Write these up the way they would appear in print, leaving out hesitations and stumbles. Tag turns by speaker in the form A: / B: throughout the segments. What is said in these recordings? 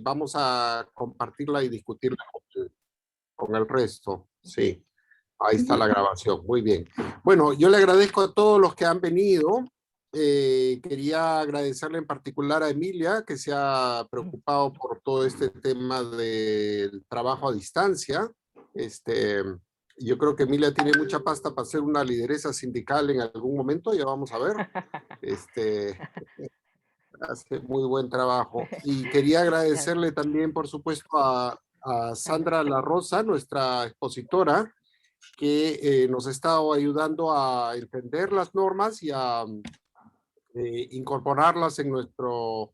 A: vamos a compartirla y discutirla con el resto. Sí, ahí está la grabación. Muy bien. Bueno, yo le agradezco a todos los que han venido. Quería agradecerle en particular a Emilia, que se ha preocupado por todo este tema del trabajo a distancia. Yo creo que Emilia tiene mucha pasta para ser una lideresa sindical en algún momento, ya vamos a ver. Hace muy buen trabajo. Y quería agradecerle también, por supuesto, a Sandra La Rosa, nuestra expositora, que nos ha estado ayudando a entender las normas y a incorporarlas en nuestros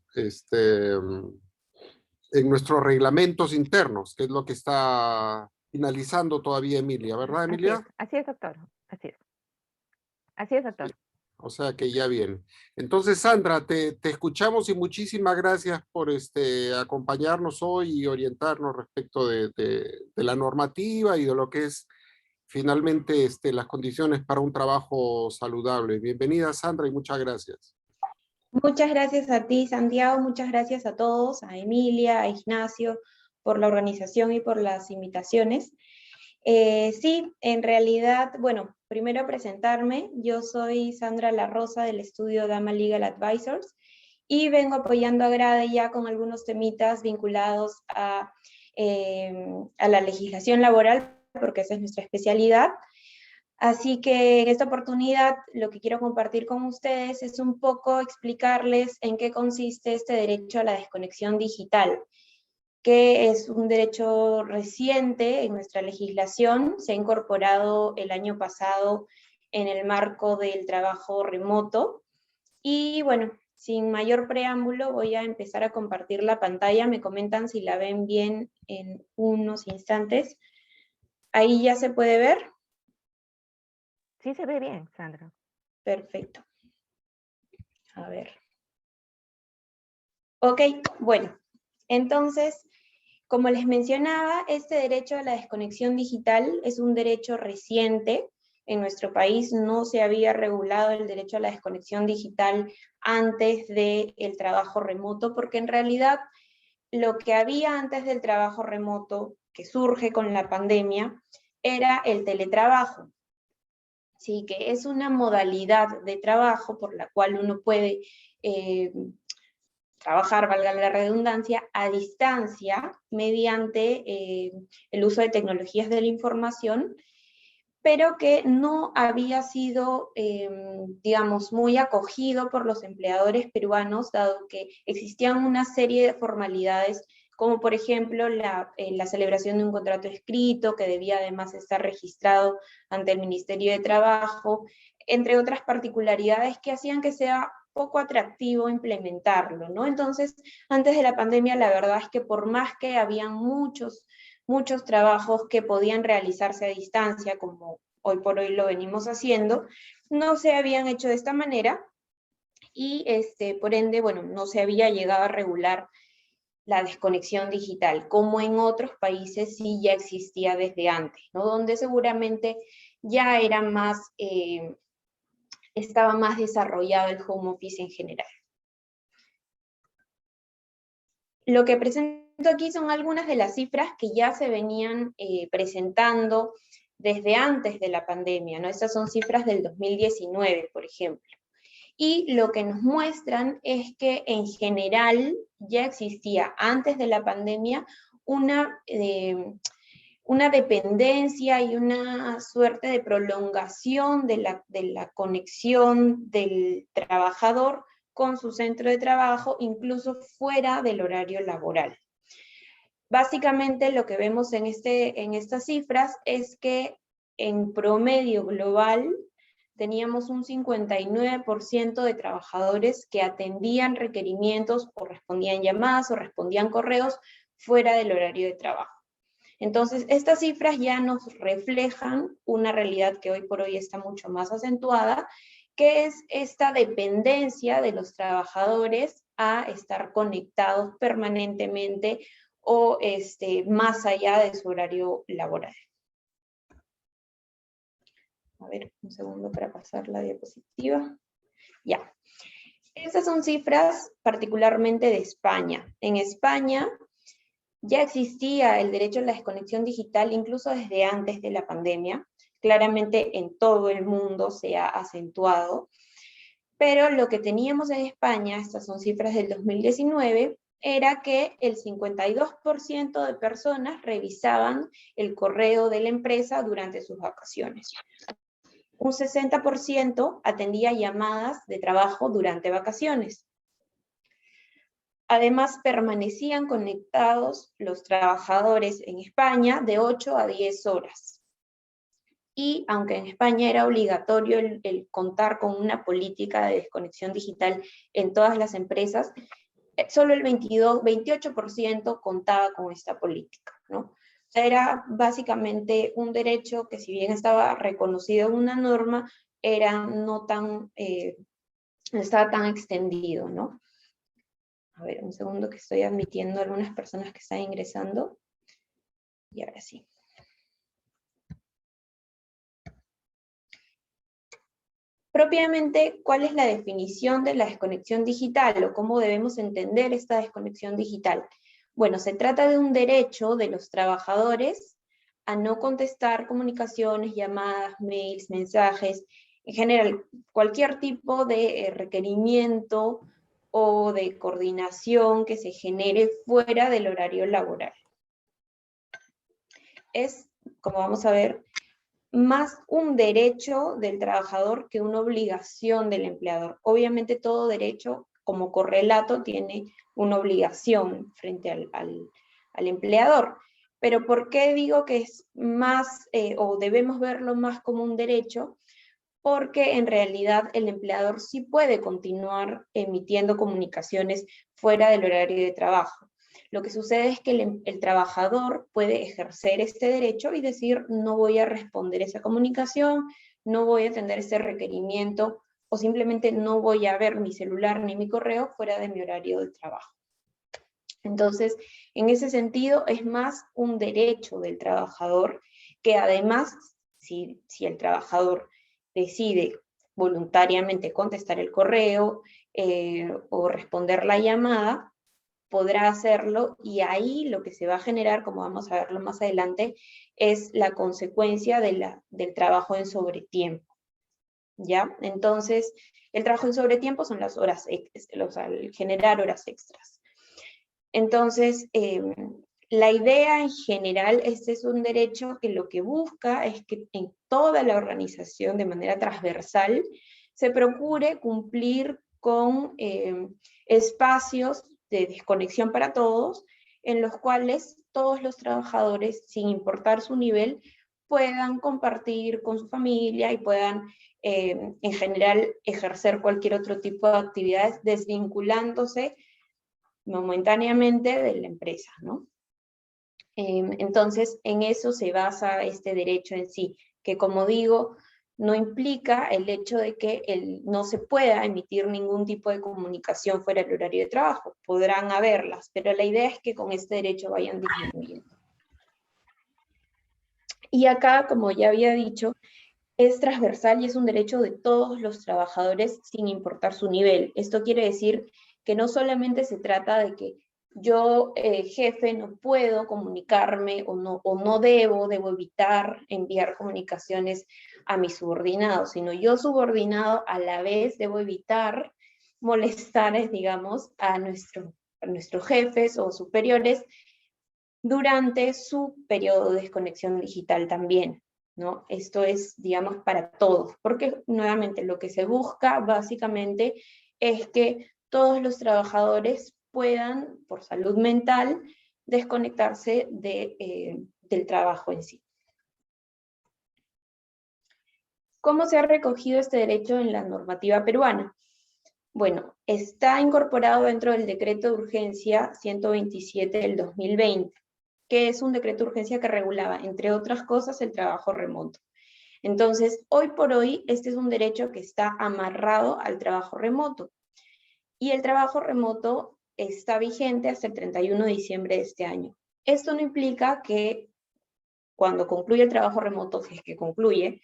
A: reglamentos internos, que es lo que está finalizando todavía Emilia, ¿verdad, Emilia?
B: Así es, doctor. Así es, doctor.
A: Sí. O sea que ya viene. Entonces, Sandra, te escuchamos y muchísimas gracias por acompañarnos hoy y orientarnos respecto de la normativa y de lo que es finalmente las condiciones para un trabajo saludable. Bienvenida, Sandra, y muchas gracias.
C: Muchas gracias a ti, Santiago, muchas gracias a todos, a Emilia, a Ignacio, por la organización y por las invitaciones. Sí, en realidad, bueno, primero presentarme, yo soy Sandra La Rosa del estudio Dama Legal Advisors y vengo apoyando a Grade ya con algunos temitas vinculados a la legislación laboral, porque esa es nuestra especialidad. Así que en esta oportunidad lo que quiero compartir con ustedes es un poco explicarles en qué consiste este derecho a la desconexión digital, que es un derecho reciente en nuestra legislación, se ha incorporado el año pasado en el marco del trabajo remoto. Y bueno, sin mayor preámbulo voy a empezar a compartir la pantalla, me comentan si la ven bien en unos instantes. ¿Ahí ya se puede ver?
B: Sí, se ve bien, Sandra.
C: Perfecto. A ver. Ok, bueno, entonces, como les mencionaba, este derecho a la desconexión digital es un derecho reciente. En nuestro país no se había regulado el derecho a la desconexión digital antes del trabajo remoto, porque en realidad lo que había antes del trabajo remoto, que surge con la pandemia, era el teletrabajo. Sí, que es una modalidad de trabajo por la cual uno puede trabajar, valga la redundancia, a distancia mediante el uso de tecnologías de la información, pero que no había sido, digamos, muy acogido por los empleadores peruanos, dado que existían una serie de formalidades, como por ejemplo la celebración de un contrato escrito, que debía además estar registrado ante el Ministerio de Trabajo, entre otras particularidades que hacían que sea poco atractivo implementarlo, ¿no? Entonces, antes de la pandemia, la verdad es que por más que habían muchos trabajos que podían realizarse a distancia, como hoy por hoy lo venimos haciendo, no se habían hecho de esta manera y por ende, bueno, no se había llegado a regular la desconexión digital, como en otros países sí ya existía desde antes, ¿no? Donde seguramente ya era más, estaba más desarrollado el home office en general. Lo que presento aquí son algunas de las cifras que ya se venían presentando desde antes de la pandemia, ¿no? Estas son cifras del 2019, por ejemplo. Y lo que nos muestran es que en general ya existía antes de la pandemia una dependencia y una suerte de prolongación de la conexión del trabajador con su centro de trabajo, incluso fuera del horario laboral. Básicamente lo que vemos en estas cifras es que en promedio global teníamos un 59% de trabajadores que atendían requerimientos o respondían llamadas o respondían correos fuera del horario de trabajo. Entonces, estas cifras ya nos reflejan una realidad que hoy por hoy está mucho más acentuada, que es esta dependencia de los trabajadores a estar conectados permanentemente o más allá de su horario laboral. A ver, un segundo para pasar la diapositiva. Ya. Estas son cifras particularmente de España. En España Ya existía el derecho a la desconexión digital incluso desde antes de la pandemia. Claramente en todo el mundo se ha acentuado, pero lo que teníamos en España, estas son cifras del 2019, era que el 52% de personas revisaban el correo de la empresa durante sus vacaciones. Un 60% atendía llamadas de trabajo durante vacaciones. Además, permanecían conectados los trabajadores en España de 8 a 10 horas. Y aunque en España era obligatorio el contar con una política de desconexión digital en todas las empresas, solo el 28% contaba con esta política, ¿no? O sea, era básicamente un derecho que, si bien estaba reconocido en una norma, era no estaba tan extendido, ¿no? A ver, un segundo, que estoy admitiendo a algunas personas que están ingresando. Y ahora sí. Propiamente, ¿cuál es la definición de la desconexión digital o cómo debemos entender esta desconexión digital? Bueno, se trata de un derecho de los trabajadores a no contestar comunicaciones, llamadas, mails, mensajes, en general, cualquier tipo de requerimiento o de coordinación que se genere fuera del horario laboral. Es, como vamos a ver, más un derecho del trabajador que una obligación del empleador. Obviamente todo derecho, como correlato, tiene una obligación frente al empleador. Pero ¿por qué digo que es más, o debemos verlo más como un derecho? Porque en realidad el empleador sí puede continuar emitiendo comunicaciones fuera del horario de trabajo. Lo que sucede es que el trabajador puede ejercer este derecho y decir, no voy a responder esa comunicación, no voy a atender ese requerimiento, o simplemente no voy a ver mi celular ni mi correo fuera de mi horario de trabajo. Entonces, en ese sentido, es más un derecho del trabajador, que además, si el trabajador decide voluntariamente contestar el correo o responder la llamada, podrá hacerlo, y ahí lo que se va a generar, como vamos a verlo más adelante, es la consecuencia del trabajo en sobretiempo, ¿ya? Entonces, el trabajo en sobretiempo son las horas extras, al generar horas extras. Entonces, la idea en general, este es un derecho que lo que busca es que en toda la organización, de manera transversal, se procure cumplir con espacios de desconexión para todos, en los cuales todos los trabajadores, sin importar su nivel, puedan compartir con su familia y puedan, en general, ejercer cualquier otro tipo de actividades desvinculándose momentáneamente de la empresa, ¿no? Entonces, en eso se basa este derecho en sí, que, como digo, no implica el hecho de que no se pueda emitir ningún tipo de comunicación fuera del horario de trabajo. Podrán haberlas, pero la idea es que con este derecho vayan disminuyendo. Y acá, como ya había dicho, es transversal y es un derecho de todos los trabajadores sin importar su nivel. Esto quiere decir que no solamente se trata de que yo, jefe, no puedo comunicarme o no debo evitar enviar comunicaciones a mis subordinados, sino yo, subordinado, a la vez debo evitar molestar, digamos, a nuestros jefes o superiores durante su periodo de desconexión digital también, ¿no? Esto es, digamos, para todos, porque nuevamente lo que se busca básicamente es que todos los trabajadores puedan, por salud mental, desconectarse del trabajo en sí. ¿Cómo se ha recogido este derecho en la normativa peruana? Bueno, está incorporado dentro del Decreto de Urgencia 127 del 2020, que es un decreto de urgencia que regulaba, entre otras cosas, el trabajo remoto. Entonces, hoy por hoy, este es un derecho que está amarrado al trabajo remoto. Y el trabajo remoto está vigente hasta el 31 de diciembre de este año. Esto no implica que cuando concluye el trabajo remoto, si es que concluye,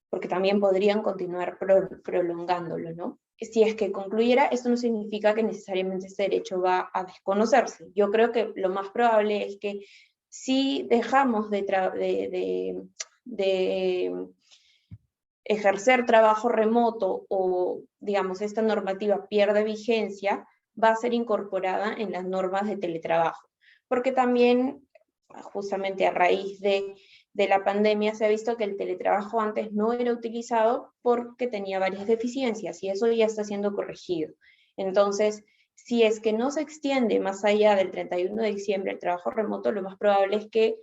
C: porque también podrían continuar prolongándolo, ¿no? si es que concluyera, esto no significa que necesariamente este derecho va a desconocerse. Yo creo que lo más probable es que si dejamos de ejercer trabajo remoto o, digamos, esta normativa pierde vigencia, va a ser incorporada en las normas de teletrabajo. Porque también, justamente a raíz de la pandemia, se ha visto que el teletrabajo antes no era utilizado porque tenía varias deficiencias y eso ya está siendo corregido. Entonces, si es que no se extiende más allá del 31 de diciembre el trabajo remoto, lo más probable es que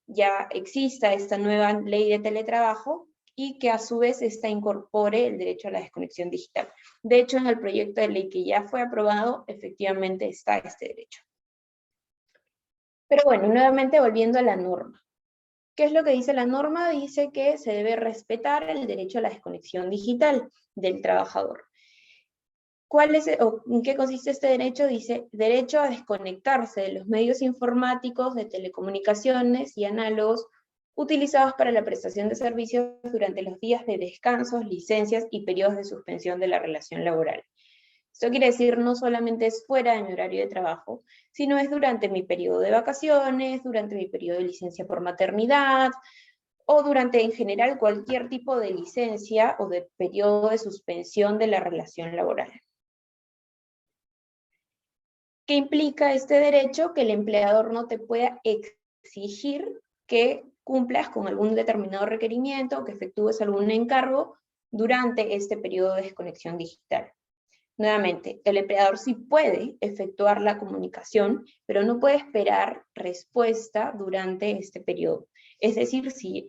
C: ya exista esta nueva ley de teletrabajo y que a su vez esta incorpore el derecho a la desconexión digital. De hecho, en el proyecto de ley que ya fue aprobado, efectivamente está este derecho. Pero bueno, nuevamente volviendo a la norma. ¿Qué es lo que dice la norma? Dice que se debe respetar el derecho a la desconexión digital del trabajador. ¿En qué consiste este derecho? Dice, derecho a desconectarse de los medios informáticos, de telecomunicaciones y análogos utilizados para la prestación de servicios durante los días de descansos, licencias y periodos de suspensión de la relación laboral. Esto quiere decir no solamente es fuera de mi horario de trabajo, sino es durante mi periodo de vacaciones, durante mi periodo de licencia por maternidad, o durante en general cualquier tipo de licencia o de periodo de suspensión de la relación laboral. ¿Qué implica este derecho? Que el empleador no te pueda exigir que cumplas con algún determinado requerimiento o que efectúes algún encargo durante este periodo de desconexión digital. Nuevamente, el empleador sí puede efectuar la comunicación, pero no puede esperar respuesta durante este periodo. Es decir, si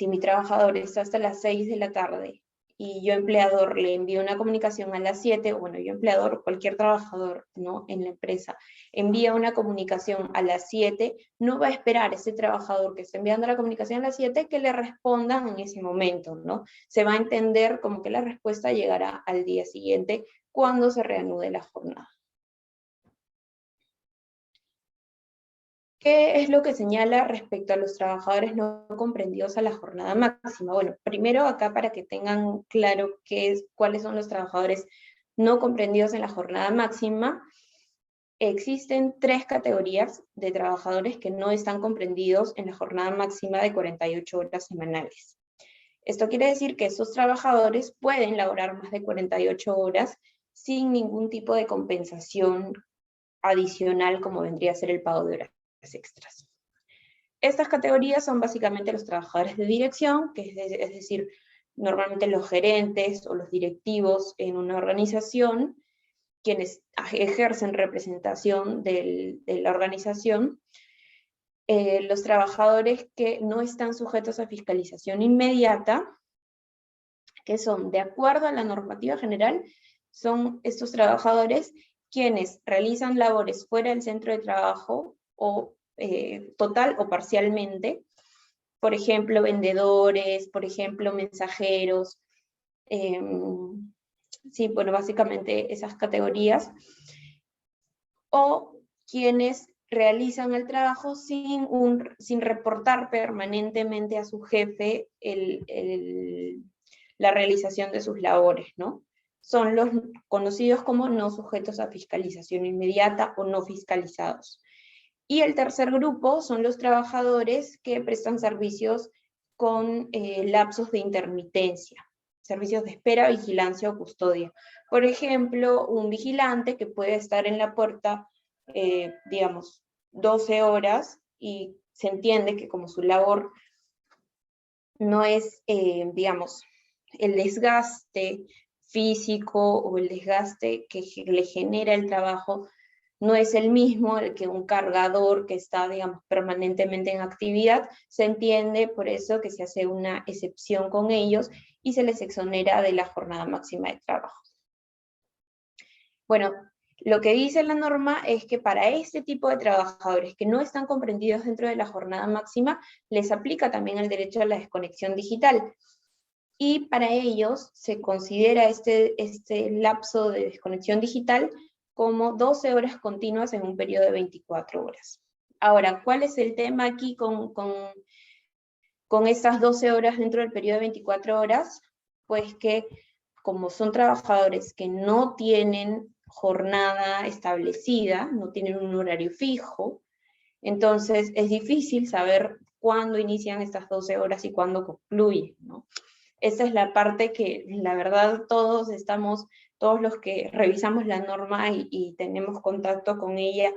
C: mi trabajador está hasta las 6 de la tarde y yo empleador le envío una comunicación a las 7, bueno, yo empleador, cualquier trabajador, ¿no?, en la empresa, envía una comunicación a las 7, no va a esperar ese trabajador que está enviando la comunicación a las 7 que le respondan en ese momento, ¿no? Se va a entender como que la respuesta llegará al día siguiente cuando se reanude la jornada. ¿Qué es lo que señala respecto a los trabajadores no comprendidos a la jornada máxima? Bueno, primero acá para que tengan claro cuáles son los trabajadores no comprendidos en la jornada máxima, existen 3 categorías de trabajadores que no están comprendidos en la jornada máxima de 48 horas semanales. Esto quiere decir que estos trabajadores pueden laborar más de 48 horas sin ningún tipo de compensación adicional como vendría a ser el pago de horas extras. Estas categorías son básicamente los trabajadores de dirección, que es decir, normalmente los gerentes o los directivos en una organización, quienes ejercen representación de la organización, los trabajadores que no están sujetos a fiscalización inmediata, que son, de acuerdo a la normativa general, son estos trabajadores quienes realizan labores fuera del centro de trabajo o total o parcialmente, por ejemplo, vendedores, por ejemplo, mensajeros, sí, bueno, básicamente esas categorías, o quienes realizan el trabajo sin reportar permanentemente a su jefe la realización de sus labores, ¿no? Son los conocidos como no sujetos a fiscalización inmediata o no fiscalizados. Y el tercer grupo son los trabajadores que prestan servicios con lapsos de intermitencia, servicios de espera, vigilancia o custodia. Por ejemplo, un vigilante que puede estar en la puerta, digamos, 12 horas y se entiende que como su labor no es, digamos, el desgaste físico o el desgaste que le genera el trabajo, no es el mismo que un cargador que está, digamos, permanentemente en actividad, se entiende por eso que se hace una excepción con ellos y se les exonera de la jornada máxima de trabajo. Bueno, lo que dice la norma es que para este tipo de trabajadores que no están comprendidos dentro de la jornada máxima, les aplica también el derecho a la desconexión digital. Y para ellos se considera este lapso de desconexión digital como 12 horas continuas en un periodo de 24 horas. Ahora, ¿cuál es el tema aquí con estas 12 horas dentro del periodo de 24 horas? Pues que, como son trabajadores que no tienen jornada establecida, no tienen un horario fijo, entonces es difícil saber cuándo inician estas 12 horas y cuándo concluyen, ¿no? Esa es la parte que, la verdad, todos los que revisamos la norma y tenemos contacto con ella,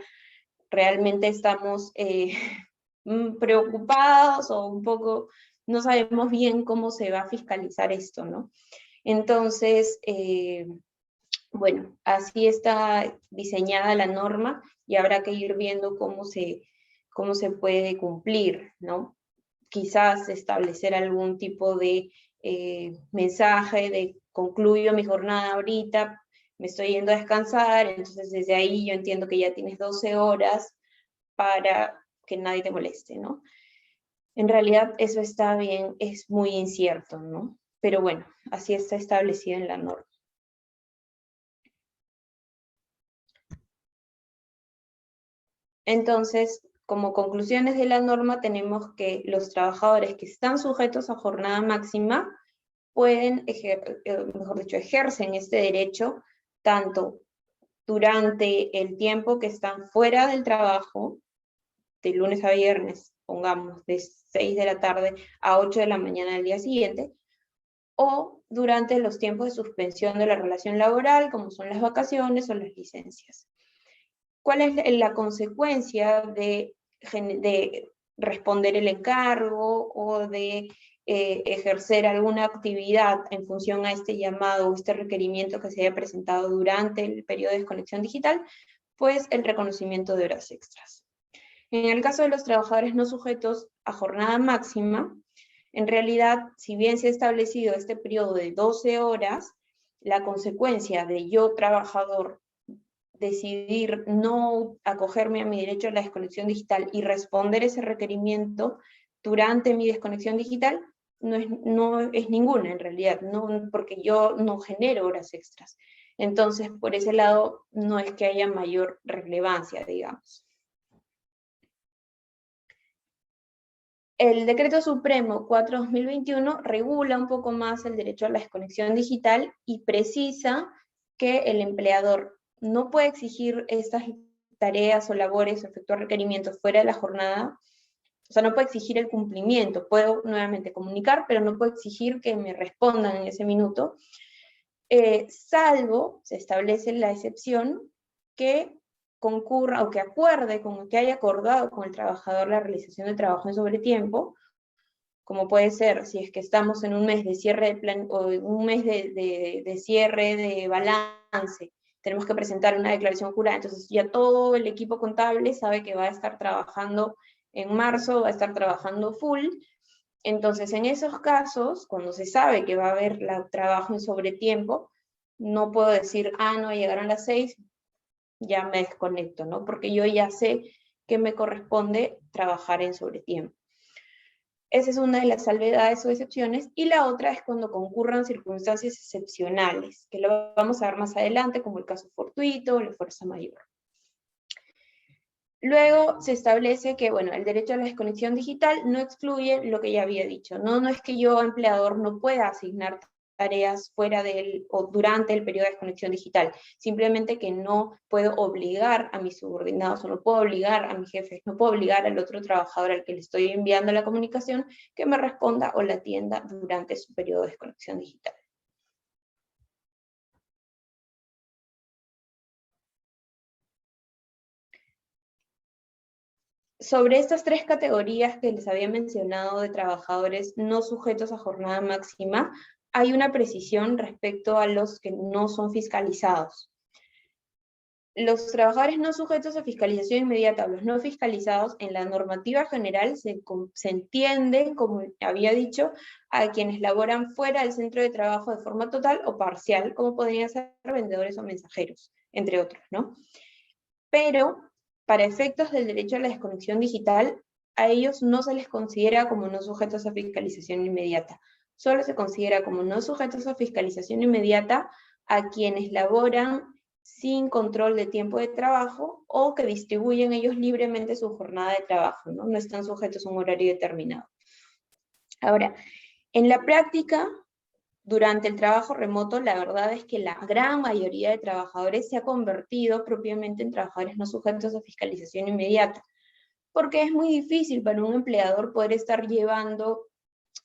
C: realmente estamos preocupados o un poco, no sabemos bien cómo se va a fiscalizar esto, ¿no? Entonces, bueno, así está diseñada la norma y habrá que ir viendo cómo se puede cumplir, ¿no? Quizás establecer algún tipo de mensaje de concluyo mi jornada ahorita, me estoy yendo a descansar, entonces desde ahí yo entiendo que ya tienes 12 horas para que nadie te moleste, ¿no? En realidad eso está bien, es muy incierto, ¿no? Pero bueno, así está establecido en la norma. Entonces, como conclusiones de la norma, tenemos que los trabajadores que están sujetos a jornada máxima pueden, mejor dicho, ejercen este derecho tanto durante el tiempo que están fuera del trabajo, de lunes a viernes, pongamos, de 6 de la tarde a 8 de la mañana del día siguiente, o durante los tiempos de suspensión de la relación laboral, como son las vacaciones o las licencias. ¿Cuál es la consecuencia de responder el encargo o de ejercer alguna actividad en función a este llamado o este requerimiento que se haya presentado durante el periodo de desconexión digital? Pues el reconocimiento de horas extras. En el caso de los trabajadores no sujetos a jornada máxima, en realidad, si bien se ha establecido este periodo de 12 horas, la consecuencia de yo, trabajador, decidir no acogerme a mi derecho a la desconexión digital y responder ese requerimiento durante mi desconexión digital, no es ninguna en realidad, no, porque yo no genero horas extras. Entonces, por ese lado, no es que haya mayor relevancia, digamos. El Decreto Supremo 4/2021 regula un poco más el derecho a la desconexión digital y precisa que el empleador no puede exigir estas tareas o labores o efectuar requerimientos fuera de la jornada, o sea, no puede exigir el cumplimiento, puedo nuevamente comunicar, pero no puedo exigir que me respondan en ese minuto, salvo, se establece la excepción, que concurra o que acuerde, como que haya acordado con el trabajador la realización de trabajo en sobretiempo, como puede ser si es que estamos en un mes de cierre de plan, o un mes de cierre de balance, tenemos que presentar una declaración jurada, entonces ya todo el equipo contable sabe que va a estar trabajando en marzo, va a estar trabajando full. Entonces, en esos casos, cuando se sabe que va a haber trabajo en sobretiempo, no puedo decir, no, llegaron las 6, ya me desconecto, ¿no? Porque yo ya sé que me corresponde trabajar en sobretiempo. Esa es una de las salvedades o excepciones, y la otra es cuando concurran circunstancias excepcionales, que lo vamos a ver más adelante, como el caso fortuito o la fuerza mayor. Luego se establece que, bueno, el derecho a la desconexión digital no excluye lo que ya había dicho, ¿no? No es que yo, empleador, no pueda asignar tareas fuera del o durante el periodo de desconexión digital, simplemente que no puedo obligar a mis subordinados, o no puedo obligar a mis jefes, no puedo obligar al otro trabajador al que le estoy enviando la comunicación que me responda o la atienda durante su periodo de desconexión digital. Sobre estas tres categorías que les había mencionado de trabajadores no sujetos a jornada máxima, hay una precisión respecto a los que no son fiscalizados. Los trabajadores no sujetos a fiscalización inmediata, los no fiscalizados, en la normativa general se entienden, como había dicho, a quienes laboran fuera del centro de trabajo de forma total o parcial, como podrían ser vendedores o mensajeros, entre otros, ¿no? Pero, para efectos del derecho a la desconexión digital, a ellos no se les considera como no sujetos a fiscalización inmediata. Solo se considera como no sujetos a fiscalización inmediata a quienes laboran sin control de tiempo de trabajo o que distribuyen ellos libremente su jornada de trabajo, ¿no? No están sujetos a un horario determinado. Ahora, en la práctica, durante el trabajo remoto, la verdad es que la gran mayoría de trabajadores se ha convertido propiamente en trabajadores no sujetos a fiscalización inmediata, porque es muy difícil para un empleador poder estar llevando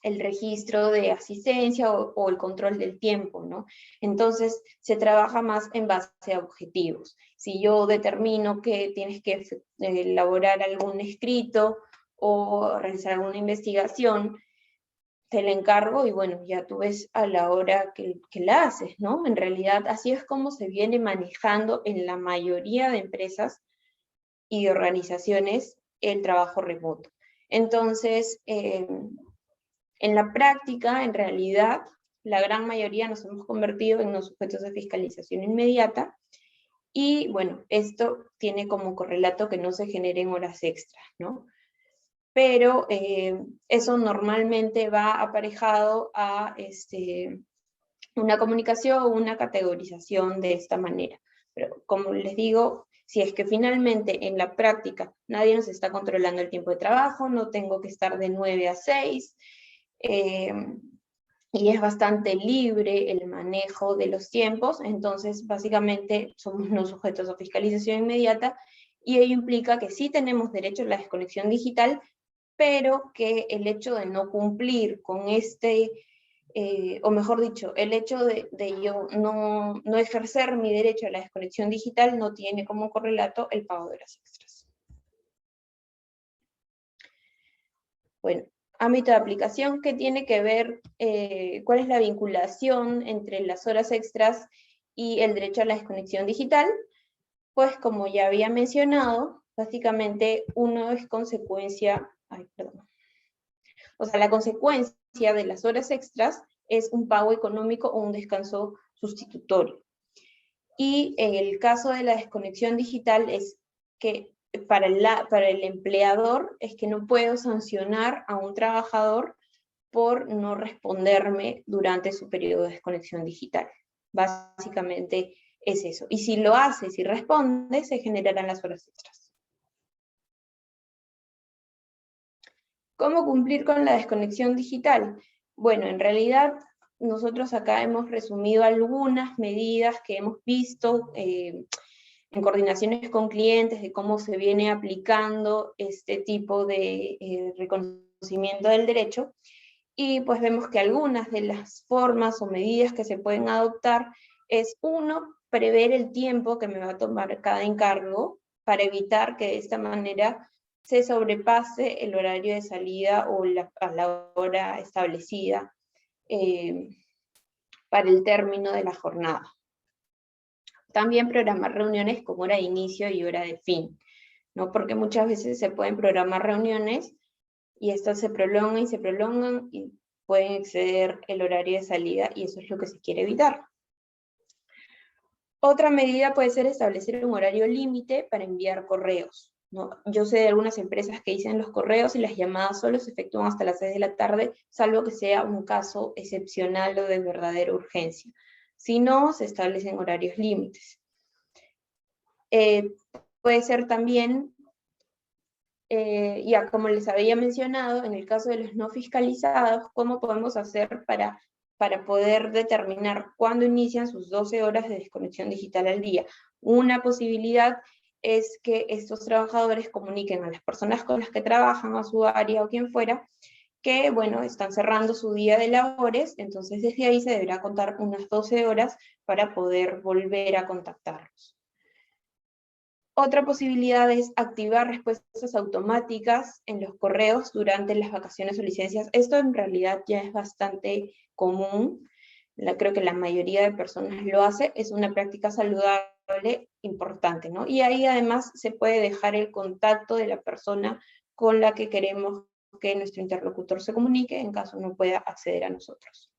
C: el registro de asistencia o el control del tiempo, ¿no? Entonces, se trabaja más en base a objetivos. Si yo determino que tienes que elaborar algún escrito o realizar alguna investigación, te la encargo y bueno, ya tú ves a la hora que la haces, ¿no? En realidad, así es como se viene manejando en la mayoría de empresas y de organizaciones el trabajo remoto. Entonces, en la práctica, en realidad, la gran mayoría nos hemos convertido en no sujetos de fiscalización inmediata y, bueno, esto tiene como correlato que no se generen horas extras, ¿no? Pero eso normalmente va aparejado a una comunicación o una categorización de esta manera. Pero como les digo, si es que finalmente en la práctica nadie nos está controlando el tiempo de trabajo, no tengo que estar de 9 a 6, y es bastante libre el manejo de los tiempos, entonces básicamente somos no sujetos a fiscalización inmediata, y ello implica que sí tenemos derecho a la desconexión digital, pero que el hecho de no cumplir con o mejor dicho, el hecho de yo no ejercer mi derecho a la desconexión digital no tiene como correlato el pago de horas extras. Bueno, ámbito de aplicación, ¿qué tiene que ver? ¿Cuál es la vinculación entre las horas extras y el derecho a la desconexión digital? Pues como ya había mencionado, básicamente uno es consecuencia, o sea, la consecuencia de las horas extras es un pago económico o un descanso sustitutorio. Y en el caso de la desconexión digital es que para el empleador es que no puedo sancionar a un trabajador por no responderme durante su periodo de desconexión digital. Básicamente es eso. Y si lo hace, si responde, se generarán las horas extras. ¿Cómo cumplir con la desconexión digital? Bueno, en realidad nosotros acá hemos resumido algunas medidas que hemos visto en coordinaciones con clientes de cómo se viene aplicando este tipo de reconocimiento del derecho, y pues vemos que algunas de las formas o medidas que se pueden adoptar es, uno, prever el tiempo que me va a tomar cada encargo para evitar que de esta manera se sobrepase el horario de salida o a la hora establecida para el término de la jornada. También programar reuniones con hora de inicio y hora de fin, ¿no? Porque muchas veces se pueden programar reuniones y estas se prolongan y pueden exceder el horario de salida, y eso es lo que se quiere evitar. Otra medida puede ser establecer un horario límite para enviar correos, ¿no? Yo sé de algunas empresas que dicen los correos y las llamadas solo se efectúan hasta las 6 de la tarde, salvo que sea un caso excepcional o de verdadera urgencia. Si no, se establecen horarios límites. Puede ser también, ya como les había mencionado, en el caso de los no fiscalizados, ¿cómo podemos hacer para poder determinar cuándo inician sus 12 horas de desconexión digital al día? Una posibilidad es que estos trabajadores comuniquen a las personas con las que trabajan, a su área o quien fuera, que, bueno, están cerrando su día de labores, entonces desde ahí se deberá contar unas 12 horas para poder volver a contactarlos. Otra posibilidad es activar respuestas automáticas en los correos durante las vacaciones o licencias. Esto en realidad ya es bastante común. Creo que la mayoría de personas lo hace. Es una práctica saludable importante, ¿no? Y ahí además se puede dejar el contacto de la persona con la que queremos que nuestro interlocutor se comunique en caso no pueda acceder a nosotros.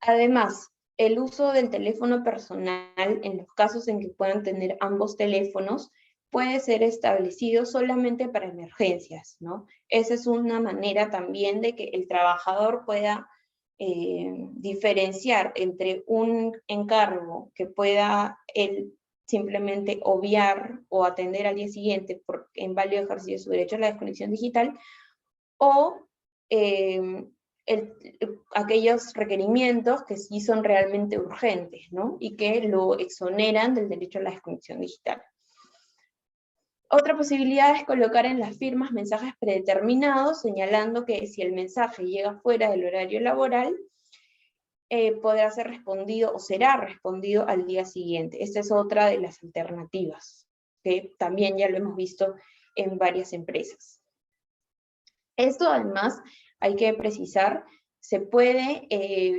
C: Además, el uso del teléfono personal en los casos en que puedan tener ambos teléfonos puede ser establecido solamente para emergencias, ¿no? Esa es una manera también de que el trabajador pueda diferenciar entre un encargo que pueda él simplemente obviar o atender al día siguiente en válido ejercicio de su derecho a la desconexión digital, o aquellos requerimientos que sí son realmente urgentes, ¿no? Y que lo exoneran del derecho a la desconexión digital. Otra posibilidad es colocar en las firmas mensajes predeterminados, señalando que si el mensaje llega fuera del horario laboral, podrá ser respondido o será respondido al día siguiente. Esta es otra de las alternativas, que también ya lo hemos visto en varias empresas. Esto además, hay que precisar, se puede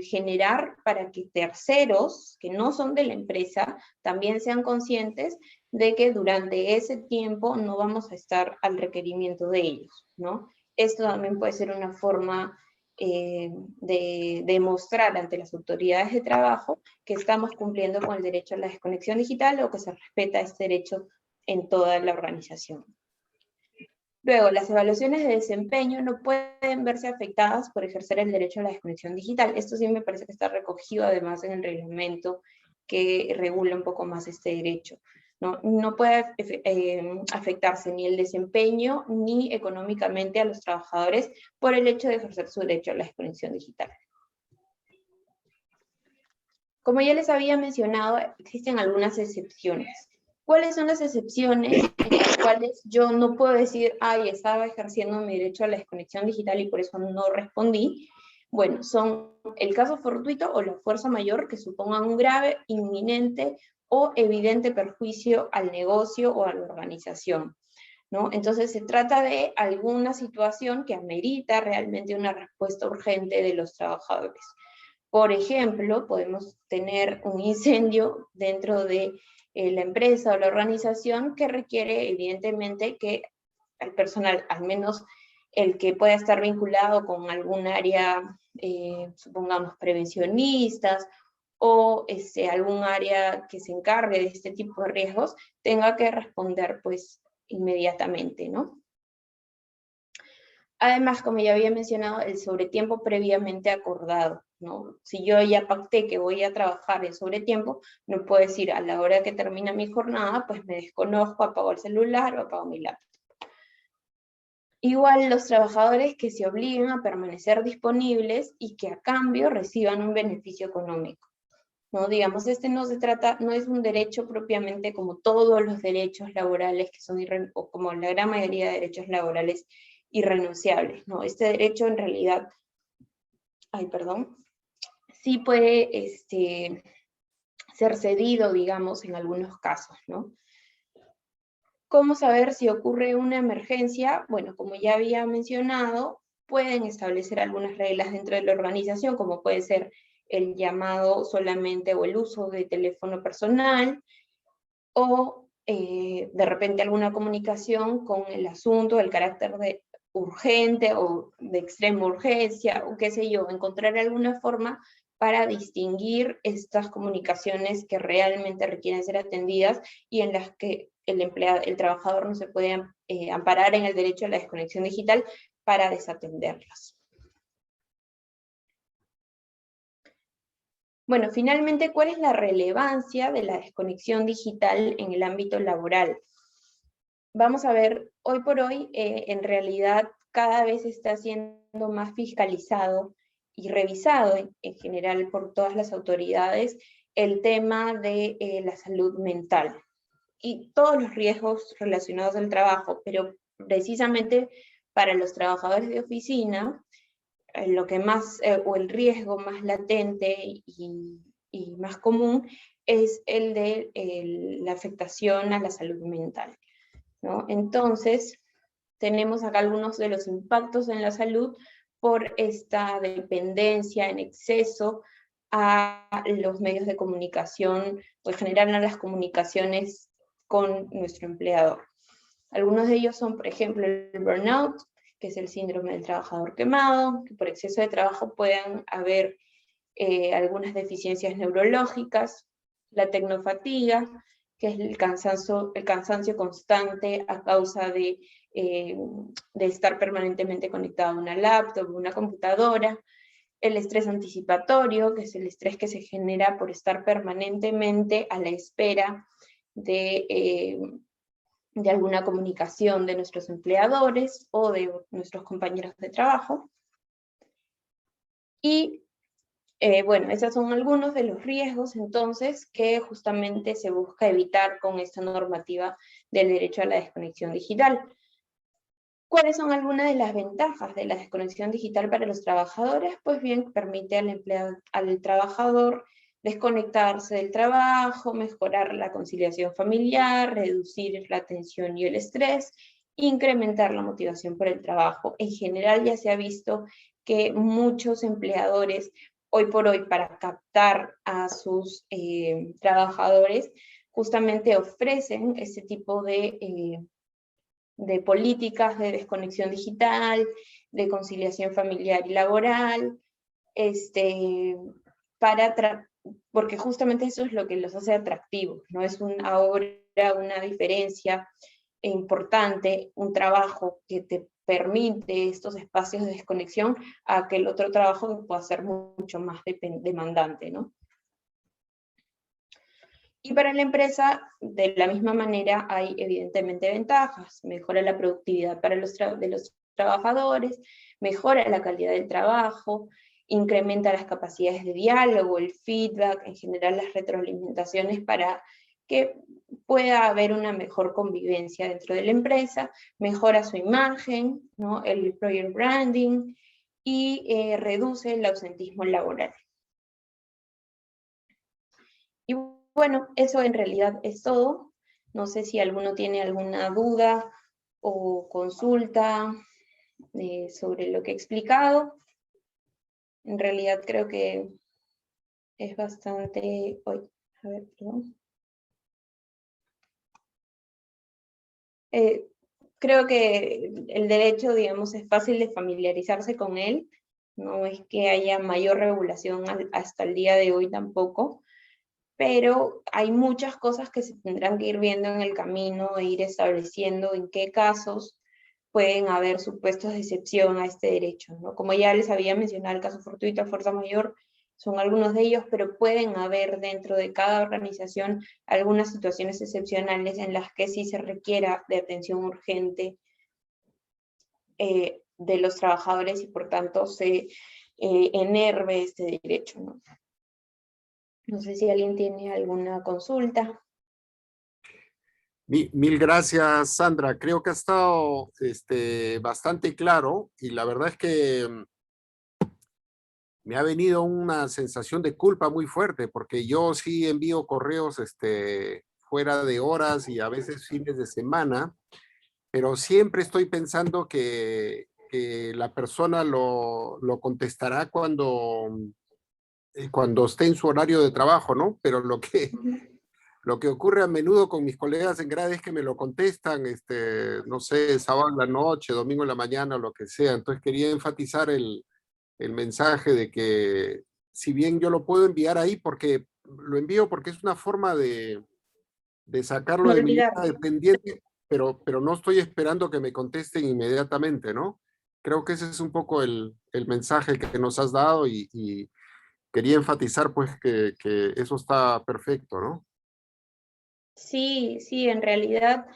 C: generar para que terceros que no son de la empresa también sean conscientes de que durante ese tiempo no vamos a estar al requerimiento de ellos, ¿no? Esto también puede ser una forma de demostrar ante las autoridades de trabajo que estamos cumpliendo con el derecho a la desconexión digital o que se respeta este derecho en toda la organización. Luego, las evaluaciones de desempeño no pueden verse afectadas por ejercer el derecho a la desconexión digital. Esto sí me parece que está recogido además en el reglamento que regula un poco más este derecho. No puede afectarse ni el desempeño ni económicamente a los trabajadores por el hecho de ejercer su derecho a la desconexión digital. Como ya les había mencionado, existen algunas excepciones. ¿Cuáles son las excepciones en las cuales yo no puedo decir, ay, estaba ejerciendo mi derecho a la desconexión digital y por eso no respondí? Bueno, son el caso fortuito o la fuerza mayor que supongan un grave, inminente o evidente perjuicio al negocio o a la organización, ¿no? Entonces se trata de alguna situación que amerita realmente una respuesta urgente de los trabajadores. Por ejemplo, podemos tener un incendio dentro de la empresa o la organización que requiere evidentemente que el personal, al menos el que pueda estar vinculado con algún área, supongamos prevencionistas, o algún área que se encargue de este tipo de riesgos, tenga que responder pues inmediatamente, ¿no? Además, como ya había mencionado, el sobretiempo previamente acordado, ¿no? Si yo ya pacté que voy a trabajar en sobretiempo, no puedo decir a la hora que termina mi jornada, pues me desconozco, apago el celular o apago mi laptop. Igual los trabajadores que se obliguen a permanecer disponibles y que a cambio reciban un beneficio económico, ¿no? Digamos, no se trata, no es un derecho propiamente como todos los derechos laborales que son, o como la gran mayoría de derechos laborales irrenunciables, ¿no? Este derecho en realidad, sí puede ser cedido, digamos, en algunos casos, ¿no? ¿Cómo saber si ocurre una emergencia? Bueno, como ya había mencionado, pueden establecer algunas reglas dentro de la organización, como puede ser el llamado solamente o el uso de teléfono personal, o de repente alguna comunicación con el asunto, el carácter de urgente o de extrema urgencia, o qué sé yo, encontrar alguna forma para distinguir estas comunicaciones que realmente requieren ser atendidas y en las que el trabajador no se puede amparar en el derecho a la desconexión digital para desatenderlas. Bueno, finalmente, ¿cuál es la relevancia de la desconexión digital en el ámbito laboral? Vamos a ver, hoy por hoy, en realidad, cada vez está siendo más fiscalizado y revisado en general por todas las autoridades el tema de la salud mental y todos los riesgos relacionados al trabajo, pero precisamente para los trabajadores de oficina, lo que más, o el riesgo más latente y más común es el de la afectación a la salud mental, ¿no? Entonces, tenemos acá algunos de los impactos en la salud por esta dependencia en exceso a los medios de comunicación, o en general a las comunicaciones con nuestro empleador. Algunos de ellos son, por ejemplo, el burnout, que es el síndrome del trabajador quemado, que por exceso de trabajo pueden haber algunas deficiencias neurológicas, la tecnofatiga, que es el cansancio constante a causa de estar permanentemente conectado a una laptop, una computadora, el estrés anticipatorio, que es el estrés que se genera por estar permanentemente a la espera de alguna comunicación de nuestros empleadores o de nuestros compañeros de trabajo. Y bueno, esos son algunos de los riesgos entonces que justamente se busca evitar con esta normativa del derecho a la desconexión digital. ¿Cuáles son algunas de las ventajas de la desconexión digital para los trabajadores? Pues bien, permite al trabajador desconectarse del trabajo, mejorar la conciliación familiar, reducir la tensión y el estrés, incrementar la motivación por el trabajo. En general ya se ha visto que muchos empleadores hoy por hoy para captar a sus trabajadores justamente ofrecen este tipo de políticas de desconexión digital, de conciliación familiar y laboral, porque justamente eso es lo que los hace atractivos, ¿no? Es ahora una diferencia importante, un trabajo que te permite estos espacios de desconexión a que el otro trabajo que pueda ser mucho más demandante, ¿no? Y para la empresa, de la misma manera, hay evidentemente ventajas. Mejora la productividad de los trabajadores, mejora la calidad del trabajo, incrementa las capacidades de diálogo, el feedback, en general las retroalimentaciones para que pueda haber una mejor convivencia dentro de la empresa, mejora su imagen, ¿no? El employer branding, y reduce el ausentismo laboral. Y bueno, eso en realidad es todo. No sé si alguno tiene alguna duda o consulta sobre lo que he explicado. En realidad creo que es bastante... a ver, perdón. Creo que el derecho, digamos, es fácil de familiarizarse con él. No es que haya mayor regulación hasta el día de hoy tampoco, pero hay muchas cosas que se tendrán que ir viendo en el camino e ir estableciendo en qué casos pueden haber supuestos de excepción a este derecho, ¿no? Como ya les había mencionado, el caso fortuito, fuerza mayor, son algunos de ellos, pero pueden haber dentro de cada organización algunas situaciones excepcionales en las que sí se requiera de atención urgente de los trabajadores y por tanto se enerve este derecho, ¿no? No sé si alguien tiene alguna consulta.
A: Mil gracias, Sandra. Creo que ha estado bastante claro y la verdad es que me ha venido una sensación de culpa muy fuerte porque yo sí envío correos fuera de horas y a veces fines de semana, pero siempre estoy pensando que la persona lo contestará cuando esté en su horario de trabajo, ¿no? Pero lo que ocurre a menudo con mis colegas en grade es que me lo contestan, no sé, sábado en la noche, domingo en la mañana, lo que sea. Entonces quería enfatizar el mensaje de que si bien yo lo puedo enviar ahí porque lo envío porque es una forma de sacarlo
C: No
A: de mi lista
C: olvidarlo.
A: de pendiente, pero no estoy esperando que me contesten inmediatamente, ¿no? Creo que ese es un poco el mensaje que nos has dado y quería enfatizar pues que eso está perfecto, ¿no?
C: Sí, sí, en realidad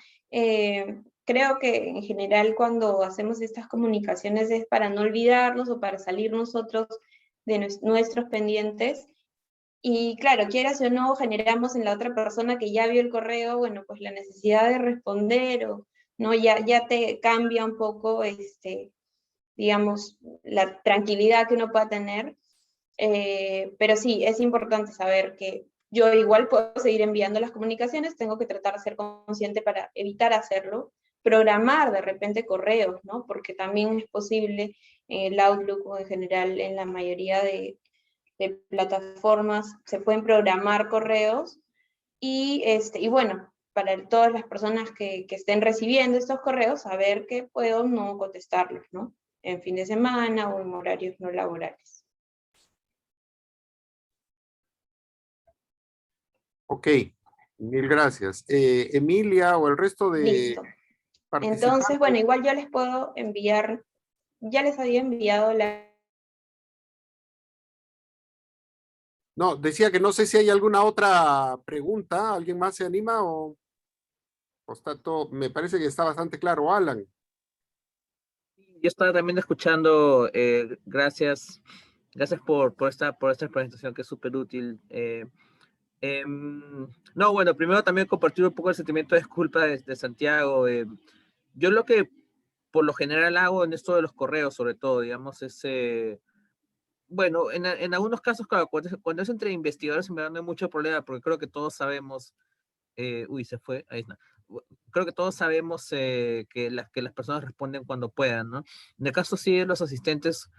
C: creo que en general cuando hacemos estas comunicaciones es para no olvidarnos o para salir nosotros de nuestros pendientes. Y claro, quieras o no, generamos en la otra persona que ya vio el correo, bueno, pues la necesidad de responder o no, ya te cambia un poco, digamos, la tranquilidad que uno pueda tener. Pero sí, es importante saber que yo igual puedo seguir enviando las comunicaciones, tengo que tratar de ser consciente para evitar hacerlo, programar de repente correos, ¿no? Porque también es posible en el Outlook o en general en la mayoría de plataformas se pueden programar correos y bueno, para todas las personas que estén recibiendo estos correos, saber que puedo no contestarlos, ¿no? En fin de semana o en horarios no laborales.
A: Ok, mil gracias. Emilia o el resto de
C: Listo. Entonces, bueno,
A: participantes.
C: igual yo les puedo enviar, ya les había enviado la...
A: No, decía que no sé si hay alguna otra pregunta. ¿Alguien más se anima o está todo? Me parece que está bastante claro, Alan.
D: Yo estaba también escuchando, gracias Gracias por esta presentación que es súper útil. No, bueno, primero también compartir un poco el sentimiento de disculpa de Santiago. Yo lo que por lo general hago en esto de los correos, sobre todo, digamos, es, bueno, en algunos casos, claro, cuando es entre investigadores, en verdad no hay mucho problema, porque creo que todos sabemos, uy, se fue, ahí está. Creo que todos sabemos que las personas responden cuando puedan, ¿no? En el caso sí de los asistentes,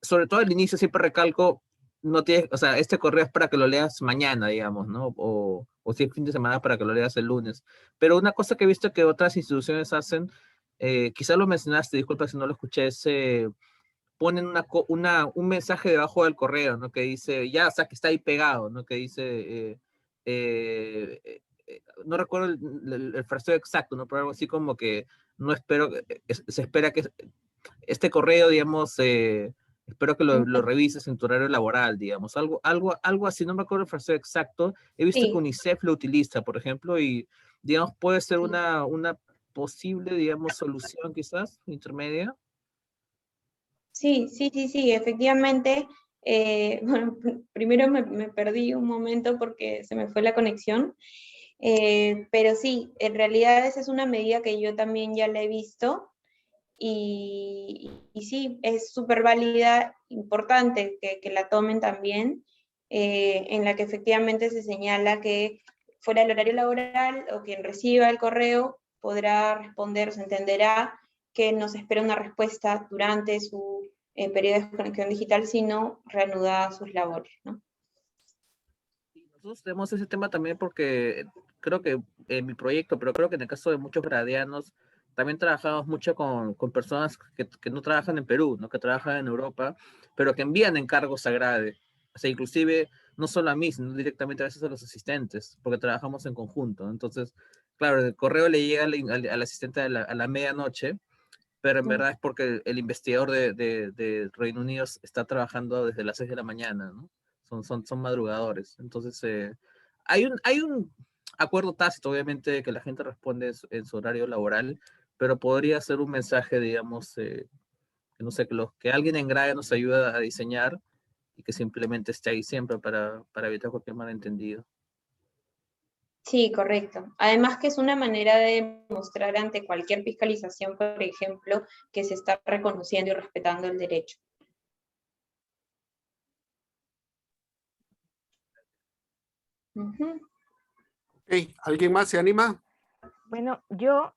D: sobre todo al inicio siempre recalco, no tienes, o sea, este correo es para que lo leas mañana, digamos, ¿no? O si es fin de semana para que lo leas el lunes. Pero una cosa que he visto que otras instituciones hacen, quizás lo mencionaste, disculpa si no lo escuché, es ponen un mensaje debajo del correo, ¿no? Que dice, ya, o sea, que está ahí pegado, ¿no? Que dice, no recuerdo el fraseo exacto, ¿no? Pero algo así como que no espero, se espera que este correo, digamos, espero que lo revises en tu horario laboral, digamos, algo así, no me acuerdo el fraseo exacto. He visto que
C: Sí,
D: UNICEF lo utiliza, por ejemplo, y, digamos, puede ser
C: sí.
D: una posible, digamos, solución quizás, intermedia.
C: Sí, sí, sí, sí, efectivamente. Bueno, primero me perdí un momento porque se me fue la conexión, pero sí, en realidad esa es una medida que yo también ya la he visto y sí, es súper válida, importante que la tomen también, en la que efectivamente se señala que fuera del horario laboral o quien reciba el correo podrá responder, se entenderá que no se espera una respuesta durante su periodo de desconexión digital, sino reanudar sus labores, ¿no?
D: Nosotros tenemos ese tema también porque creo que en mi proyecto, pero creo que en el caso de muchos gradianos, también trabajamos mucho con personas que no trabajan en Perú, ¿no? Que trabajan en Europa, pero que envían encargos a Grade. O sea, inclusive no solo a mí, sino directamente a veces a los asistentes, porque trabajamos en conjunto. Entonces, claro, el correo le llega al asistente a la medianoche, pero en verdad es porque el investigador de Reino Unido está trabajando desde las 6 de la mañana, ¿no? Son madrugadores. Entonces, hay un acuerdo tácito, obviamente, de que la gente responde en su horario laboral, pero podría ser un mensaje, digamos, que no sé, que alguien en Grade nos ayuda a diseñar y que simplemente esté ahí siempre para evitar cualquier malentendido.
C: Sí, correcto. Además que es una manera de mostrar ante cualquier fiscalización, por ejemplo, que se está reconociendo y respetando el derecho. Ujú.
A: Ok, ¿alguien más se anima?
B: Bueno, yo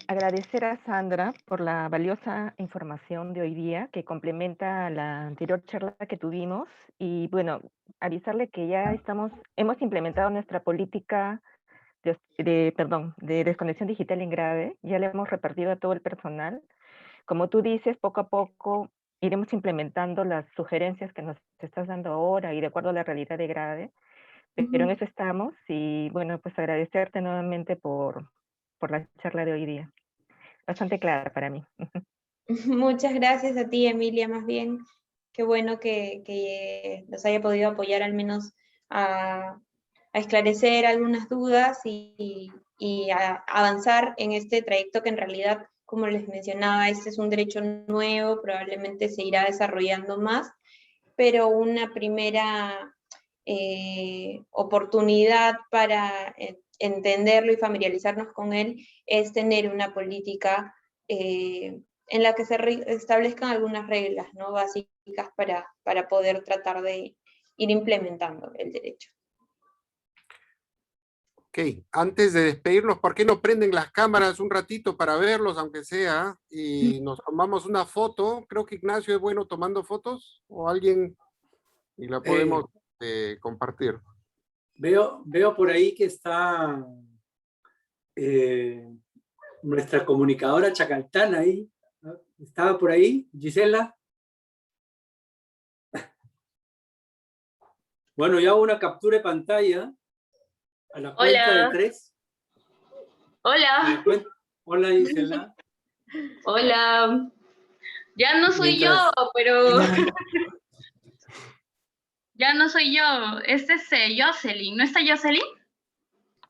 B: agradecer a Sandra por la valiosa información de hoy día que complementa la anterior charla que tuvimos y bueno, avisarle que ya hemos implementado nuestra política de desconexión digital en grave, ya le hemos repartido a todo el personal. Como tú dices, poco a poco iremos implementando las sugerencias que nos estás dando ahora y de acuerdo a la realidad de grave, pero en eso estamos y bueno, pues agradecerte nuevamente por la charla de hoy día. Bastante clara para mí.
C: Muchas gracias a ti, Emilia, más bien. Qué bueno que nos haya podido apoyar al menos a esclarecer algunas dudas y a avanzar en este trayecto que en realidad, como les mencionaba, este es un derecho nuevo, probablemente se irá desarrollando más, pero una primera oportunidad para entenderlo y familiarizarnos con él es tener una política en la que se establezcan algunas reglas, ¿no? Básicas para poder tratar de ir implementando el derecho.
A: Ok, antes de despedirnos, ¿por qué no prenden las cámaras un ratito para verlos, aunque sea, y nos tomamos una foto? Creo que Ignacio es bueno tomando fotos, o alguien, y la podemos compartir.
E: Veo por ahí que está nuestra comunicadora Chacaltán ahí. ¿Estaba por ahí, Gisela? Bueno, yo hago una captura de pantalla a la cuenta de 3.
F: Hola.
E: Hola, Gisela.
F: Hola. Ya no soy yo, pero... ya no soy yo. Este es Jocelyn. ¿No está Jocelyn?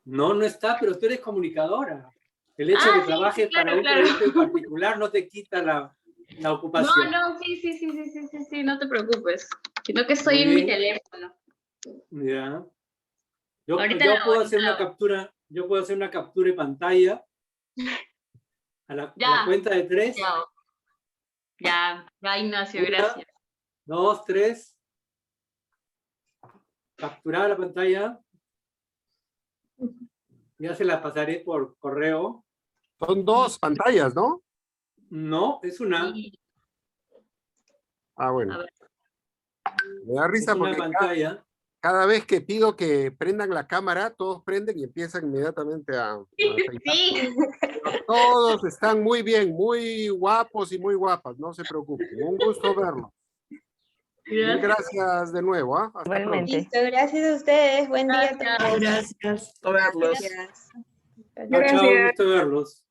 E: No, no está, pero tú eres comunicadora. El hecho de que trabajes para un proyecto en particular no te quita la ocupación.
F: No, sí, no te preocupes. Sino que estoy
E: Muy
F: en mi
E: bien.
F: teléfono.
E: Ya. Yo
F: Ahorita
E: puedo
F: la voy,
E: hacer una captura, yo puedo hacer una captura de pantalla a la
F: Ya.
E: cuenta de 3.
F: Ya, Ignacio,
E: Una.
F: gracias.
E: 2, 3. Capturar la pantalla. Ya se la pasaré por correo.
A: Son 2 pantallas, ¿no?
E: No, es una.
F: Sí,
A: Ah,
F: a
A: bueno.
F: ver.
A: Me da
E: Es
A: risa
E: una
A: porque
E: pantalla.
A: cada vez que pido que prendan la cámara, todos prenden y empiezan inmediatamente a afeitar.
F: Sí,
A: Todos están muy bien, muy guapos y muy guapas, no se preocupen. Un gusto verlos. Mil gracias de nuevo. Hasta
B: Igualmente.
C: Listo, gracias a ustedes. Buen día a
F: Gracias.
C: todos.
D: Gusto verlos.
C: Gracias.
E: Chao, chao, gusto verlos.